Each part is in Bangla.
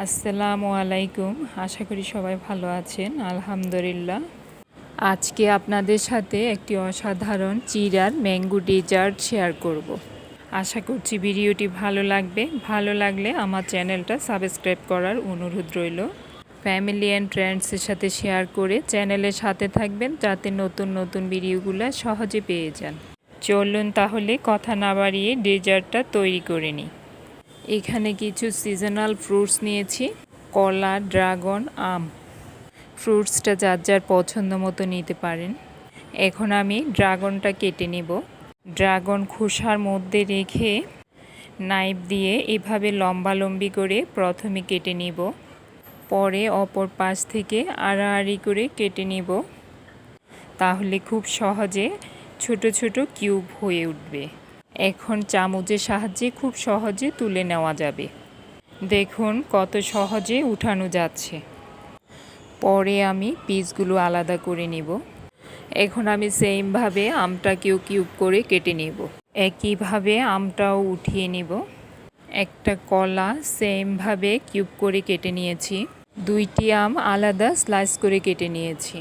আসসালামু আলাইকুম। আশা করি সবাই ভালো আছেন। আলহামদুলিল্লাহ। আজকে আপনাদের সাথে একটি অসাধারণ চিড়ার ম্যাঙ্গো ডেজার্ট শেয়ার করব। আশা করছি ভিডিওটি ভালো লাগবে। ভালো লাগলে আমার চ্যানেলটা সাবস্ক্রাইব করার অনুরোধ রইল। ফ্যামিলি অ্যান্ড ফ্রেন্ডসের সাথে শেয়ার করে চ্যানেলের সাথে থাকবেন, যাতে নতুন নতুন ভিডিওগুলো সহজে পেয়ে যান। চলুন তাহলে কথা না বাড়িয়ে ডেজার্টটা তৈরি করে নিই। এখানে কিছু সিজনাল ফ্রুটস নিয়েছি, কলা, ড্রাগন, আম। ফ্রুটসটা যার যার পছন্দ মতো নিতে পারেন। এখন আমি ড্রাগনটা কেটে নেব। ড্রাগন খোসার মধ্যে রেখে নাইফ দিয়ে এভাবে লম্বালম্বি করে প্রথমে কেটে নেব, পরে অপর পাশ থেকে আড়াআড়ি করে কেটে নেব। তাহলে খুব সহজে ছোট ছোট কিউব হয়ে উঠবে। এখন চামচের সাহায্যে খুব সহজে তুলে নেওয়া যাবে। দেখুন কত সহজে উঠানো যাচ্ছে। পরে আমি পিসগুলো আলাদা করে নেব। এখন আমি সেমভাবে আমটাকেও কিউব করে কেটে নেব। একইভাবে আমটাও উঠিয়ে নেব। একটা কলা সেমভাবে কিউব করে কেটে নিয়েছি। 2টি আম আলাদা স্লাইস করে কেটে নিয়েছি।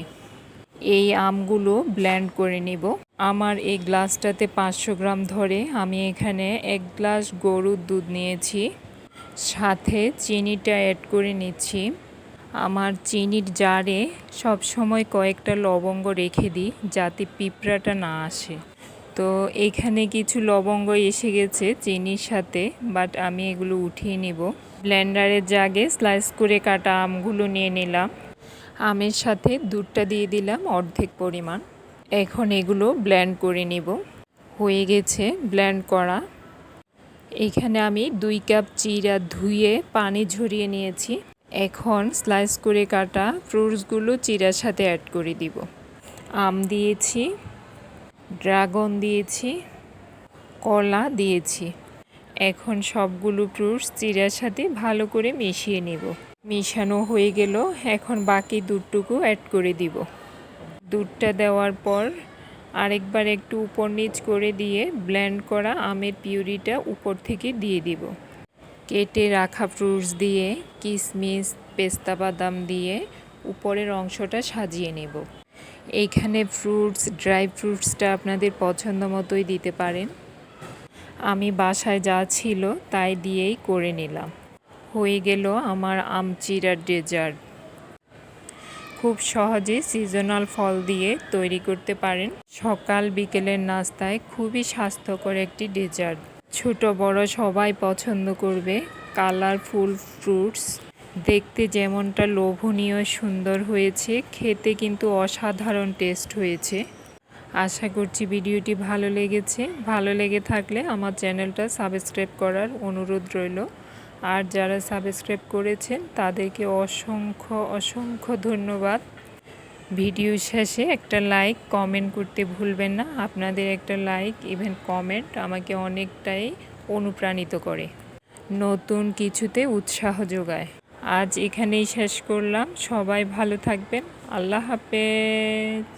এই আমগুলো ব্লেন্ড করে নেব। আমার এই গ্লাসটাতে 500 গ্রাম ধরে আমি এখানে 1 গ্লাস গরুর দুধ নিয়েছি। সাথে চিনিটা অ্যাড করে নিচ্ছি। আমার চিনির জারে সবসময় কয়েকটা লবঙ্গ রেখে দিই, যাতে পিঁপড়াটা না আসে। তো এখানে কিছু লবঙ্গ এসে গেছে চিনির সাথে, বাট আমি এগুলো উঠিয়ে নেব। ব্লেন্ডারের জাগে স্লাইস করে কাটা আমগুলো নিয়ে নিলাম। আমের সাথে দুধটা দিয়ে দিলাম অর্ধেক পরিমাণ। এখন এগুলো ব্লেন্ড করে নেব। হয়ে গেছে ব্লেন্ড করা। এখানে আমি 2 কাপ চিড়া ধুয়ে পানি ঝরিয়ে নিয়েছি। এখন স্লাইস করে কাটা ফ্রুটসগুলো চিড়ার সাথে অ্যাড করে দিব। আম দিয়েছি, ড্রাগন দিয়েছি, কলা দিয়েছি। এখন সবগুলো ফ্রুটস চিড়ার সাথে ভালো করে মিশিয়ে নেব। মিশানো হয়ে গেল। এখন বাকি দুধটুকু অ্যাড করে দিব। দুধটা দেওয়ার পর আরেকবার একটু উপর নিচ করে দিয়ে ব্লেন্ড করা আমের পিউরিটা উপর থেকে দিয়ে দিব। কেটে রাখা ফ্রুটস দিয়ে, কিশমিশ, পেস্তা বাদাম দিয়ে উপরের অংশটা সাজিয়ে নেব। এইখানে ড্রাই ফ্রুটসটা আপনাদের পছন্দ মতোই দিতে পারেন। আমি বাসায় যা ছিল তাই দিয়েই করে নিলাম। হয়ে গেল আমার আম চিড়ার ডেজার্ট। খুব সহজে সিজনাল ফল দিয়ে তৈরি করতে পারেন। সকাল বিকেলের নাস্তায় খুবই স্বাস্থ্যকর একটি ডেজার্ট। ছোট বড় সবাই পছন্দ করবে। কালারফুল ফ্রুটস দেখতে যেমনটা লোভনীয় সুন্দর হয়েছে, খেতে কিন্তু অসাধারণ টেস্ট হয়েছে। আশা করছি ভিডিওটি ভালো লেগেছে। ভালো লেগে থাকলে আমার চ্যানেলটা সাবস্ক্রাইব করার অনুরোধ রইল। আর যারা সাবস্ক্রাইব করেছেন তাদেরকে অসংখ্য অসংখ্য ধন্যবাদ। ভিডিও শেষে একটা লাইক কমেন্ট করতে ভুলবেন না। আপনাদের একটা লাইক ইভেন কমেন্ট আমাকে অনেকটাই অনুপ্রাণিত করে, নতুন কিছুতে উৎসাহ যোগায়। আজ এখানেই শেষ করলাম। সবাই ভালো থাকবেন। আল্লাহ হাফেজ।